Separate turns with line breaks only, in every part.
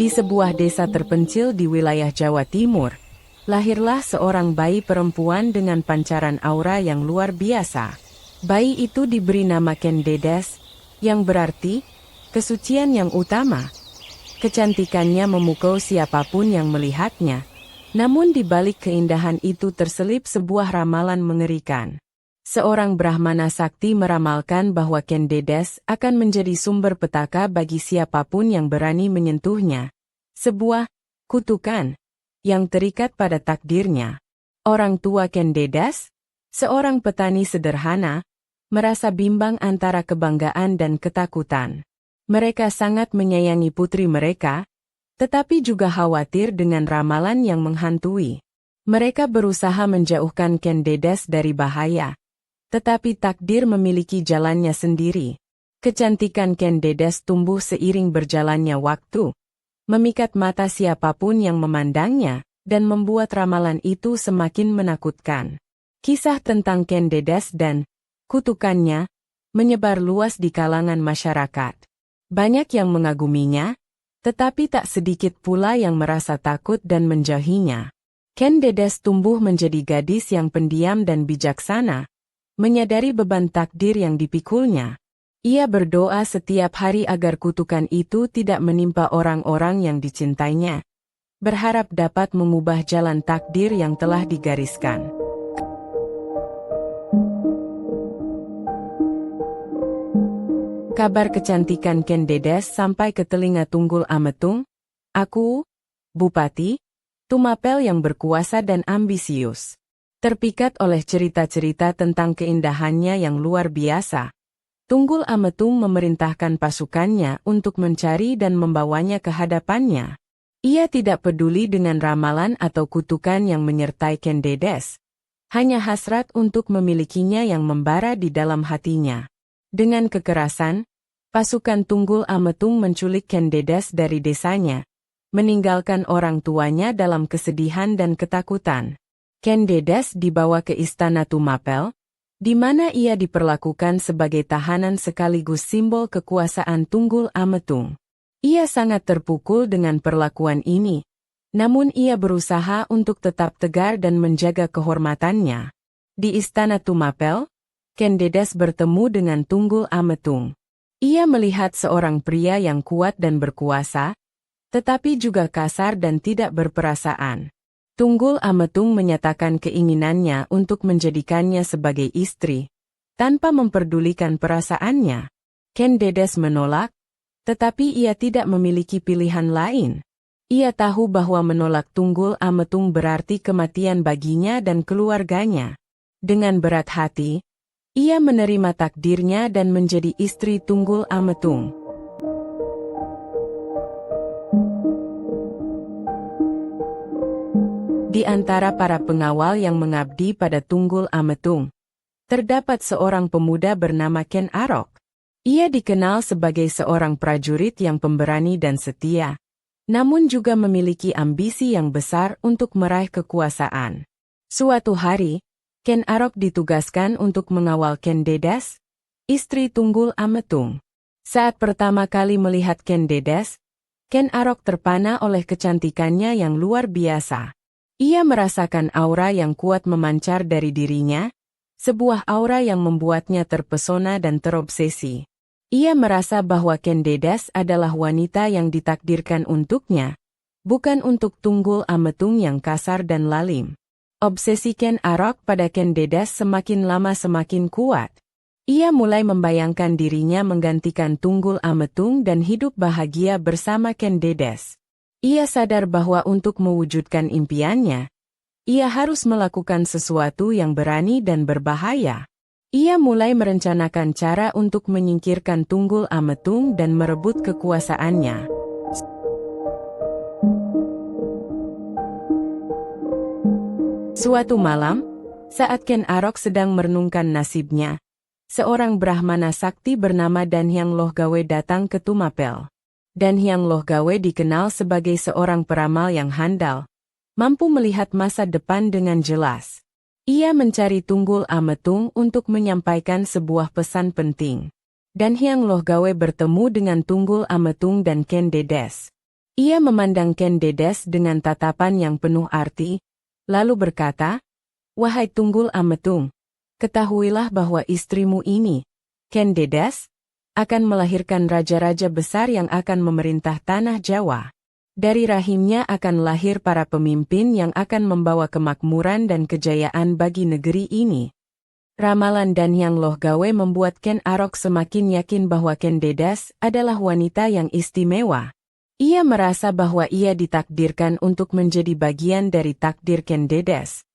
Di sebuah desa terpencil di wilayah Jawa Timur, lahirlah seorang bayi perempuan dengan pancaran aura yang luar biasa. Bayi itu diberi nama Kendedes, yang berarti kesucian yang utama. Kecantikannya memukau siapapun yang melihatnya. Namun di balik keindahan itu terselip sebuah ramalan mengerikan. Seorang Brahmana sakti meramalkan bahwa Kendedes akan menjadi sumber petaka bagi siapapun yang berani menyentuhnya. Sebuah kutukan yang terikat pada takdirnya. Orang tua Kendedes, seorang petani sederhana, merasa bimbang antara kebanggaan dan ketakutan. Mereka sangat menyayangi putri mereka, tetapi juga khawatir dengan ramalan yang menghantui. Mereka berusaha menjauhkan Kendedes dari bahaya. Tetapi takdir memiliki jalannya sendiri. Kecantikan Kendedes tumbuh seiring berjalannya waktu, memikat mata siapapun yang memandangnya, dan membuat ramalan itu semakin menakutkan. Kisah tentang Kendedes dan kutukannya menyebar luas di kalangan masyarakat. Banyak yang mengaguminya, tetapi tak sedikit pula yang merasa takut dan menjauhinya. Kendedes tumbuh menjadi gadis yang pendiam dan bijaksana, menyadari beban takdir yang dipikulnya. Ia berdoa setiap hari agar kutukan itu tidak menimpa orang-orang yang dicintainya, berharap dapat mengubah jalan takdir yang telah digariskan. Kabar kecantikan Kendedes sampai ke telinga Tunggul Ametung, Aku, Bupati, Tumapel yang berkuasa dan ambisius. Terpikat oleh cerita-cerita tentang keindahannya yang luar biasa, Tunggul Ametung memerintahkan pasukannya untuk mencari dan membawanya ke hadapannya. Ia tidak peduli dengan ramalan atau kutukan yang menyertai Kendedes, hanya hasrat untuk memilikinya yang membara di dalam hatinya. Dengan kekerasan, pasukan Tunggul Ametung menculik Kendedes dari desanya, meninggalkan orang tuanya dalam kesedihan dan ketakutan. Kendedes dibawa ke istana Tumapel, di mana ia diperlakukan sebagai tahanan sekaligus simbol kekuasaan Tunggul Ametung. Ia sangat terpukul dengan perlakuan ini, namun ia berusaha untuk tetap tegar dan menjaga kehormatannya. Di istana Tumapel, Kendedes bertemu dengan Tunggul Ametung. Ia melihat seorang pria yang kuat dan berkuasa, tetapi juga kasar dan tidak berperasaan. Tunggul Ametung menyatakan keinginannya untuk menjadikannya sebagai istri, tanpa memperdulikan perasaannya. Kendedes menolak, tetapi ia tidak memiliki pilihan lain. Ia tahu bahwa menolak Tunggul Ametung berarti kematian baginya dan keluarganya. Dengan berat hati, ia menerima takdirnya dan menjadi istri Tunggul Ametung. Di antara para pengawal yang mengabdi pada Tunggul Ametung, terdapat seorang pemuda bernama Ken Arok. Ia dikenal sebagai seorang prajurit yang pemberani dan setia, namun juga memiliki ambisi yang besar untuk meraih kekuasaan. Suatu hari, Ken Arok ditugaskan untuk mengawal Kendedes, istri Tunggul Ametung. Saat pertama kali melihat Kendedes, Ken Arok terpana oleh kecantikannya yang luar biasa. Ia merasakan aura yang kuat memancar dari dirinya, sebuah aura yang membuatnya terpesona dan terobsesi. Ia merasa bahwa Kendedes adalah wanita yang ditakdirkan untuknya, bukan untuk Tunggul Ametung yang kasar dan lalim. Obsesi Ken Arok pada Kendedes semakin lama semakin kuat. Ia mulai membayangkan dirinya menggantikan Tunggul Ametung dan hidup bahagia bersama Kendedes. Ia sadar bahwa untuk mewujudkan impiannya, ia harus melakukan sesuatu yang berani dan berbahaya. Ia mulai merencanakan cara untuk menyingkirkan Tunggul Ametung dan merebut kekuasaannya. Suatu malam, saat Ken Arok sedang merenungkan nasibnya, seorang Brahmana sakti bernama Dan Hyang Lohgawe datang ke Tumapel. Dan Hyang Lohgawe dikenal sebagai seorang peramal yang handal, mampu melihat masa depan dengan jelas. Ia mencari Tunggul Ametung untuk menyampaikan sebuah pesan penting. Dan Hyang Lohgawe bertemu dengan Tunggul Ametung dan Kendedes. Ia memandang Ken Dedes dengan tatapan yang penuh arti, lalu berkata, "Wahai Tunggul Ametung, ketahuilah bahwa istrimu ini, Ken Dedes, akan melahirkan raja-raja besar yang akan memerintah tanah Jawa. Dari rahimnya akan lahir para pemimpin yang akan membawa kemakmuran dan kejayaan bagi negeri ini." Ramalan Dan Hyang Loh Gawe membuat Ken Arok semakin yakin bahwa Ken Dedes adalah wanita yang istimewa. Ia merasa bahwa ia ditakdirkan untuk menjadi bagian dari takdir Ken Dedes,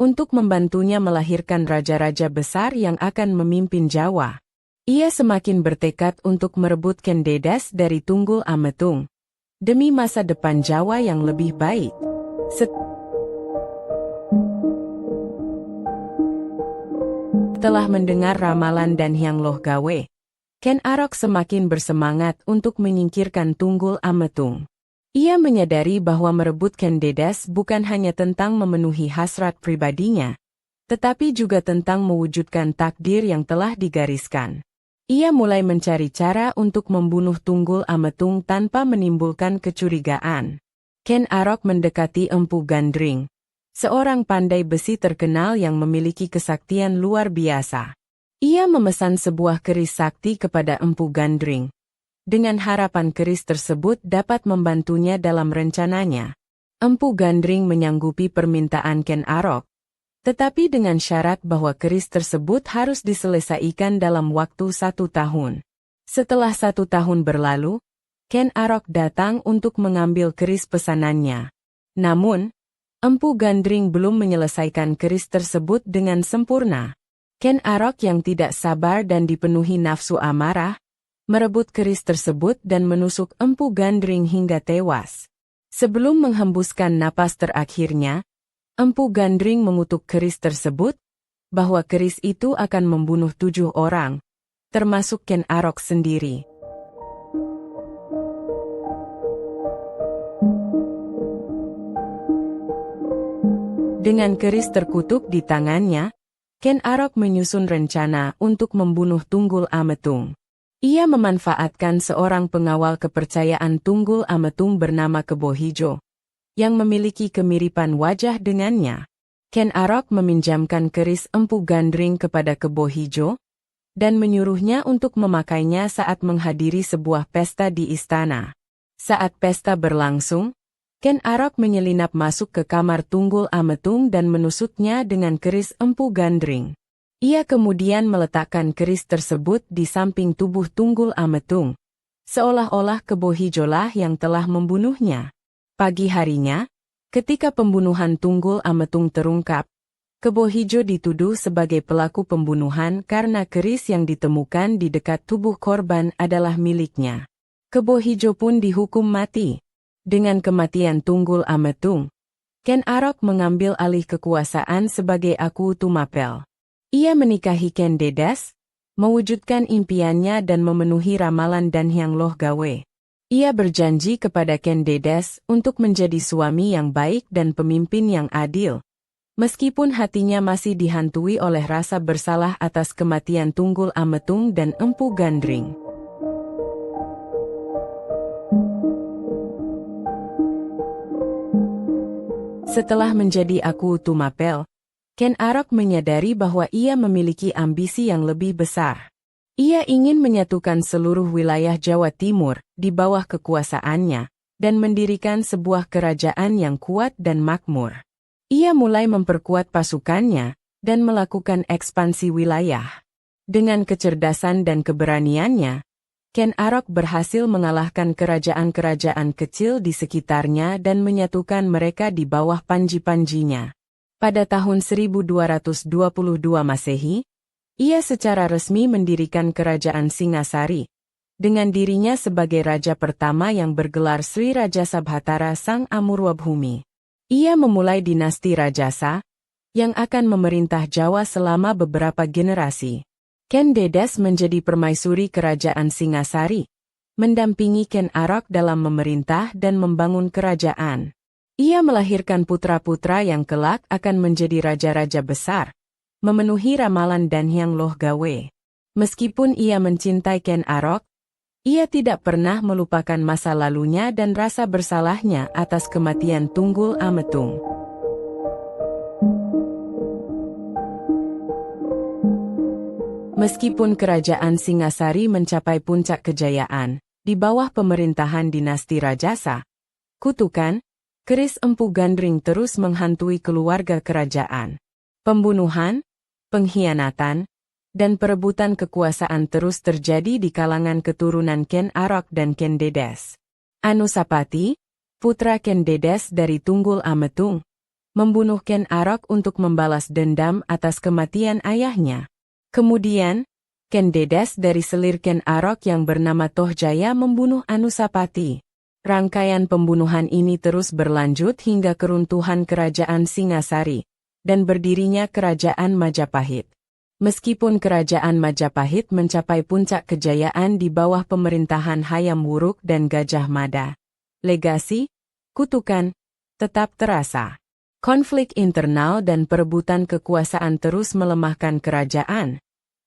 untuk membantunya melahirkan raja-raja besar yang akan memimpin Jawa. Ia semakin bertekad untuk merebut Ken Dedes dari Tunggul Ametung, demi masa depan Jawa yang lebih baik. Setelah mendengar ramalan Dan Hyang Loh Gawe, Ken Arok semakin bersemangat untuk menyingkirkan Tunggul Ametung. Ia menyadari bahwa merebut Ken Dedes bukan hanya tentang memenuhi hasrat pribadinya, tetapi juga tentang mewujudkan takdir yang telah digariskan. Ia mulai mencari cara untuk membunuh Tunggul Ametung tanpa menimbulkan kecurigaan. Ken Arok mendekati Empu Gandring, seorang pandai besi terkenal yang memiliki kesaktian luar biasa. Ia memesan sebuah keris sakti kepada Empu Gandring, dengan harapan keris tersebut dapat membantunya dalam rencananya. Empu Gandring menyanggupi permintaan Ken Arok, tetapi dengan syarat bahwa keris tersebut harus diselesaikan dalam waktu 1 tahun. Setelah 1 tahun berlalu, Ken Arok datang untuk mengambil keris pesanannya. Namun, Empu Gandring belum menyelesaikan keris tersebut dengan sempurna. Ken Arok yang tidak sabar dan dipenuhi nafsu amarah, merebut keris tersebut dan menusuk Empu Gandring hingga tewas. Sebelum menghembuskan napas terakhirnya, Empu Gandring mengutuk keris tersebut, bahwa keris itu akan membunuh 7 orang, termasuk Ken Arok sendiri. Dengan keris terkutuk di tangannya, Ken Arok menyusun rencana untuk membunuh Tunggul Ametung. Ia memanfaatkan seorang pengawal kepercayaan Tunggul Ametung bernama Kebo Hijo, yang memiliki kemiripan wajah dengannya. Ken Arok meminjamkan keris Empu Gandring kepada Kebo Hijo, dan menyuruhnya untuk memakainya saat menghadiri sebuah pesta di istana. Saat pesta berlangsung, Ken Arok menyelinap masuk ke kamar Tunggul Ametung dan menusuknya dengan keris Empu Gandring. Ia kemudian meletakkan keris tersebut di samping tubuh Tunggul Ametung, seolah-olah Kebo Hijolah yang telah membunuhnya. Pagi harinya, ketika pembunuhan Tunggul Ametung terungkap, Kebo Hijo dituduh sebagai pelaku pembunuhan karena keris yang ditemukan di dekat tubuh korban adalah miliknya. Kebo Hijo pun dihukum mati. Dengan kematian Tunggul Ametung, Ken Arok mengambil alih kekuasaan sebagai Aku Tumapel. Ia menikahi Ken Dedes, mewujudkan impiannya dan memenuhi ramalan Dan Hyang Loh Gawe. Ia berjanji kepada Ken Dedes untuk menjadi suami yang baik dan pemimpin yang adil, meskipun hatinya masih dihantui oleh rasa bersalah atas kematian Tunggul Ametung dan Empu Gandring. Setelah menjadi Aku Tumapel, Ken Arok menyadari bahwa ia memiliki ambisi yang lebih besar. Ia ingin menyatukan seluruh wilayah Jawa Timur di bawah kekuasaannya, dan mendirikan sebuah kerajaan yang kuat dan makmur. Ia mulai memperkuat pasukannya, dan melakukan ekspansi wilayah. Dengan kecerdasan dan keberaniannya, Ken Arok berhasil mengalahkan kerajaan-kerajaan kecil di sekitarnya dan menyatukan mereka di bawah panji-panjinya. Pada tahun 1222 Masehi, ia secara resmi mendirikan kerajaan Singasari, dengan dirinya sebagai raja pertama yang bergelar Sri Raja Sabhatara Sang Amurwabhumi. Ia memulai dinasti Rajasa, yang akan memerintah Jawa selama beberapa generasi. Ken Dedes menjadi permaisuri kerajaan Singasari, mendampingi Ken Arok dalam memerintah dan membangun kerajaan. Ia melahirkan putra-putra yang kelak akan menjadi raja-raja besar, memenuhi ramalan Dan Hyang Loh Gawe. Meskipun ia mencintai Ken Arok, Ia tidak pernah melupakan masa lalunya dan rasa bersalahnya atas kematian Tunggul Ametung. Meskipun kerajaan Singasari mencapai puncak kejayaan, di bawah pemerintahan dinasti Rajasa, kutukan, keris Empu Gandring terus menghantui keluarga kerajaan. Pembunuhan, pengkhianatan, dan perebutan kekuasaan terus terjadi di kalangan keturunan Ken Arok dan Ken Dedes. Anusapati, putra Ken Dedes dari Tunggul Ametung, membunuh Ken Arok untuk membalas dendam atas kematian ayahnya. Kemudian, Ken Dedes dari selir Ken Arok yang bernama Tohjaya membunuh Anusapati. Rangkaian pembunuhan ini terus berlanjut hingga keruntuhan kerajaan Singasari dan berdirinya kerajaan Majapahit. Meskipun kerajaan Majapahit mencapai puncak kejayaan di bawah pemerintahan Hayam Wuruk dan Gajah Mada, legasi, kutukan, tetap terasa. Konflik internal dan perebutan kekuasaan terus melemahkan kerajaan,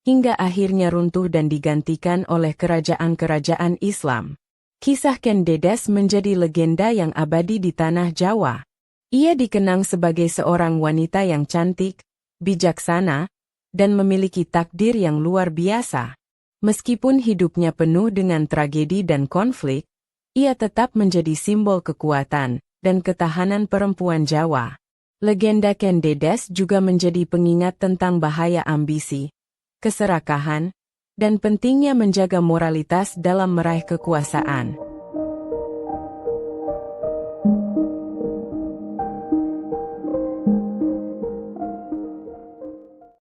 hingga akhirnya runtuh dan digantikan oleh kerajaan-kerajaan Islam. Kisah Ken Dedes menjadi legenda yang abadi di tanah Jawa. Ia dikenang sebagai seorang wanita yang cantik, bijaksana, dan memiliki takdir yang luar biasa. Meskipun hidupnya penuh dengan tragedi dan konflik, ia tetap menjadi simbol kekuatan dan ketahanan perempuan Jawa. Legenda Ken Dedes juga menjadi pengingat tentang bahaya ambisi, keserakahan, dan pentingnya menjaga moralitas dalam meraih kekuasaan.